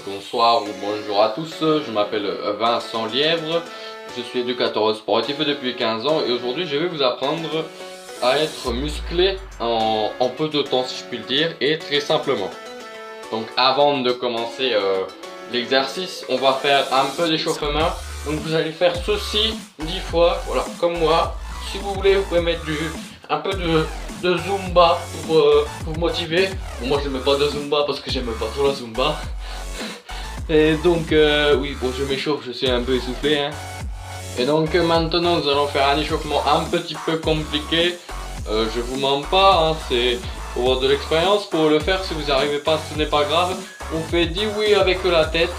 bonsoir ou bonjour à tous, je m'appelle Vincent Lièvre, je suis éducateur sportif depuis 15 ans et aujourd'hui je vais vous apprendre à être musclé en peu de temps si je puis le dire et très simplement. Donc avant de commencer l'exercice, on va faire un peu d'échauffement. Donc vous allez faire ceci 10 fois, voilà, comme moi. Si vous voulez, vous pouvez mettre un peu de Zumba pour vous motiver. Bon, moi je ne mets pas de Zumba parce que j'aime pas trop la Zumba. Et donc oui, bon, je m'échauffe, je suis un peu essoufflé hein. Et donc maintenant nous allons faire un échauffement un petit peu compliqué. Je vous mens pas, hein, c'est pour avoir de l'expérience. Pour le faire, si vous n'y arrivez pas, ce n'est pas grave. On fait 10 oui avec la tête.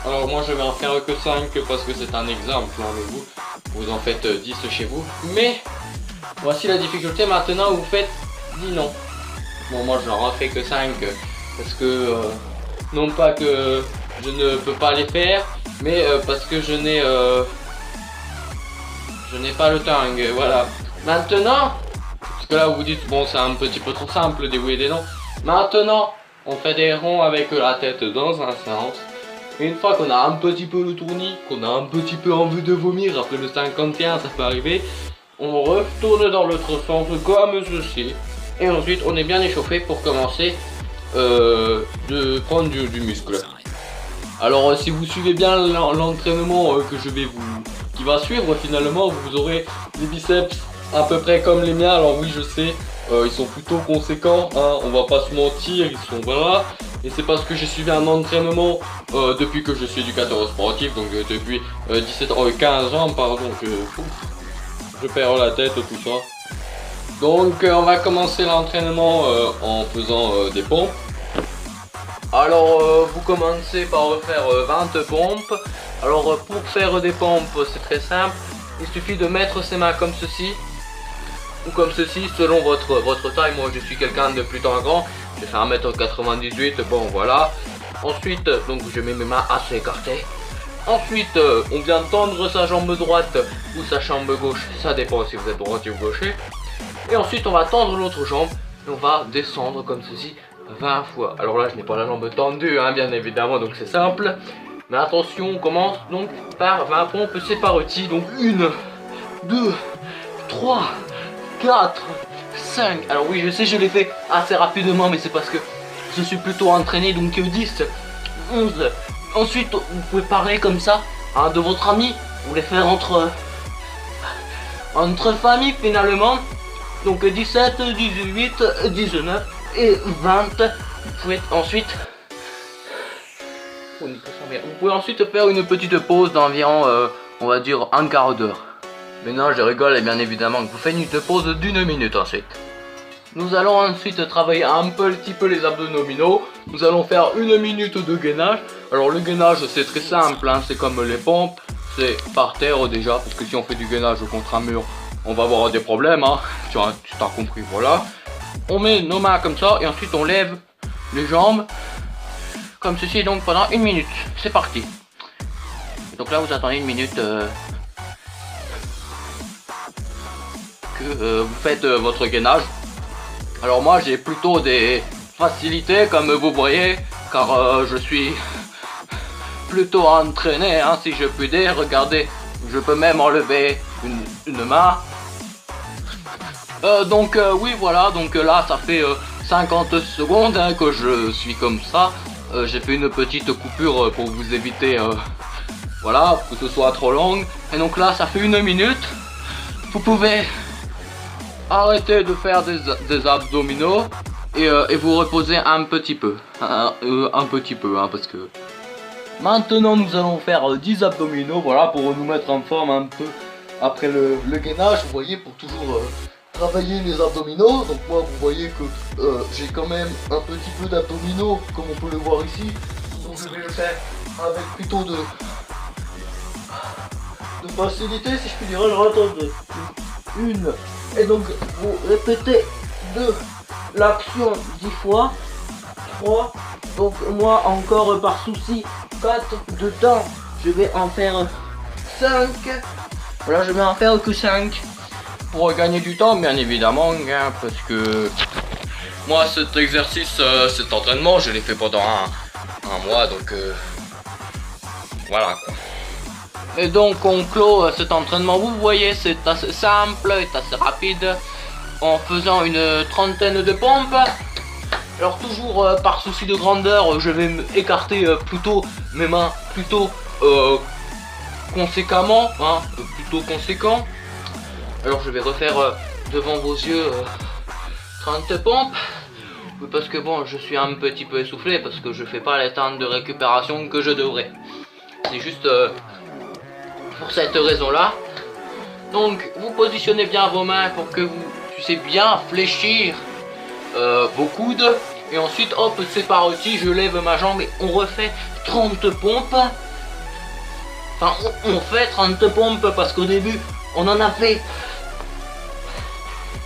Alors moi je vais en faire que 5 parce que c'est un exemple, hein, mais vous en faites 10 chez vous. Mais voici la difficulté, maintenant vous faites 10 non. Bon, moi je n'en fais que 5 parce que non pas que je ne peux pas les faire, mais parce que je n'ai pas le temps, voilà. Maintenant, parce que là vous vous dites bon c'est un petit peu trop simple des oui et des non. Maintenant on fait des ronds avec la tête dans un sens. Et une fois qu'on a un petit peu le tournis, qu'on a un petit peu envie de vomir, après le 51 ça peut arriver, on retourne dans l'autre sens comme ceci. Et ensuite on est bien échauffé pour commencer de prendre du muscle. Alors si vous suivez bien l'entraînement qui va suivre, finalement vous aurez des biceps à peu près comme les miens. Alors oui je sais, ils sont plutôt conséquents, hein, on va pas se mentir, ils sont voilà. Et c'est parce que j'ai suivi un entraînement depuis que je suis éducateur sportif, donc depuis 15 ans pardon, je perds la tête tout ça. Donc on va commencer l'entraînement en faisant des pompes. Alors vous commencez par faire 20 pompes. Alors pour faire des pompes c'est très simple, il suffit de mettre ses mains comme ceci ou comme ceci selon votre taille. Moi je suis quelqu'un de plutôt grand, je fais 1m98, bon voilà. Ensuite donc je mets mes mains assez écartées. Ensuite on vient tendre sa jambe droite ou sa jambe gauche, ça dépend si vous êtes droitier ou gaucher. Et ensuite on va tendre l'autre jambe et on va descendre comme ceci 20 fois. Alors là je n'ai pas la jambe tendue hein, bien évidemment, donc c'est simple. Mais attention, on commence donc par 20 pompes, c'est parti. Donc 1, 2, 3, 4, 5. Alors oui je sais je l'ai fait assez rapidement, mais c'est parce que je suis plutôt entraîné. Donc 10, 11. Ensuite vous pouvez parler comme ça hein, de votre ami. Vous voulez faire entre familles finalement. Donc 17, 18, 19 et 20. Vous pouvez ensuite faire une petite pause d'environ on va dire un quart d'heure. Maintenant je rigole et bien évidemment que vous faites une pause d'1 minute ensuite. Nous allons ensuite travailler un petit peu les abdominaux. Nous allons faire 1 minute de gainage. Alors le gainage c'est très simple hein, c'est comme les pompes, c'est par terre déjà, parce que si on fait du gainage contre un mur on va avoir des problèmes hein. Tu t'as compris, voilà. On met nos mains comme ça et ensuite on lève les jambes comme ceci, donc pendant 1 minute. C'est parti. Donc là vous attendez 1 minute que vous faites votre gainage. Alors moi j'ai plutôt des facilités comme vous voyez, car je suis plutôt entraîné hein, si je puis dire. Regardez, je peux même enlever une main. Donc oui voilà, donc là ça fait 50 secondes hein, que je suis comme ça. J'ai fait une petite coupure pour vous éviter voilà, que ce soit trop long. Et donc là ça fait 1 minute. Vous pouvez arrêter de faire des abdominaux et vous reposer un petit peu. Un petit peu hein, parce que maintenant nous allons faire 10 abdominaux, voilà, pour nous mettre en forme un peu après le gainage, vous voyez, pour toujours travailler les abdominaux. Donc moi vous voyez que j'ai quand même un petit peu d'abdominaux comme on peut le voir ici. Donc je vais le faire avec plutôt de facilité si je puis dire. Alors attendez, 1 et donc vous répétez 2 l'action 10 fois, 3, donc moi encore par souci 4 de temps je vais en faire 5. Voilà, je vais en faire que 5 pour gagner du temps bien évidemment hein, parce que moi cet exercice, cet entraînement, je l'ai fait pendant un mois, donc voilà quoi. Et donc on clôt cet entraînement, vous voyez, c'est assez simple, c'est assez rapide, en faisant une trentaine de pompes. Alors toujours par souci de grandeur, je vais écarter plutôt mes mains, plutôt conséquemment, hein, plutôt conséquent. Alors je vais refaire devant vos yeux 30 pompes. Parce que bon, je suis un petit peu essoufflé parce que je fais pas les temps de récupération que je devrais. C'est juste pour cette raison là. Donc vous positionnez bien vos mains pour que vous puissiez bien fléchir vos coudes. Et ensuite hop, c'est parti, je lève ma jambe et on refait 30 pompes. Enfin on fait 30 pompes parce qu'au début on en a fait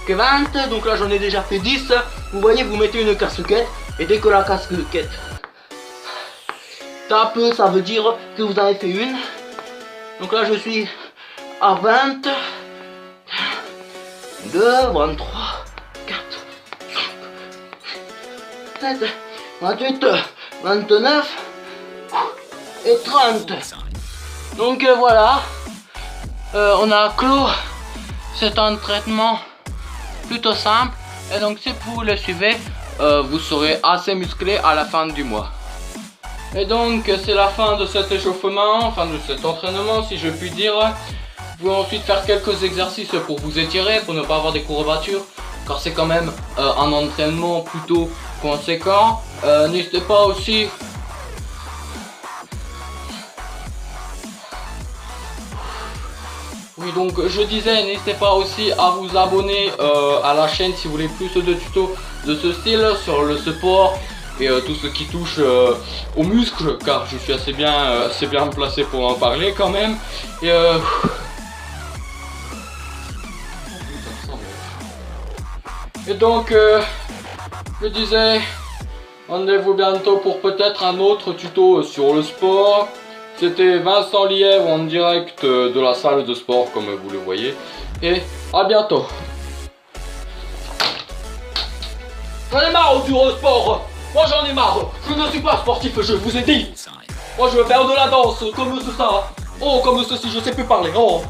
que 20. Donc là j'en ai déjà fait 10. Vous voyez, vous mettez une casquette. Et dès que la casquette tape, ça veut dire que vous avez fait une. Donc là je suis à 20, 2, 23, 4, 5, 7, 28, 29 et 30. Donc voilà, on a clos cet entraînement plutôt simple. Et donc si vous le suivez, vous serez assez musclé à la fin du mois. Et donc c'est la fin de cet échauffement, enfin de cet entraînement si je puis dire. Vous pouvez ensuite faire quelques exercices pour vous étirer, pour ne pas avoir des courbatures, car c'est quand même un entraînement plutôt conséquent. N'hésitez pas aussi oui, donc je disais, n'hésitez pas aussi à vous abonner à la chaîne si vous voulez plus de tutos de ce style sur le sport et tout ce qui touche aux muscles, car je suis assez bien placé pour en parler quand même. Et donc je disais, rendez-vous bientôt pour peut-être un autre tuto sur le sport. C'était Vincent Lièvre en direct de la salle de sport comme vous le voyez. Et à bientôt. J'en ai marre du sport. Moi j'en ai marre. Je ne suis pas sportif, je vous ai dit. Moi je veux faire de la danse comme ça. Oh, comme ceci, je sais plus parler. Oh.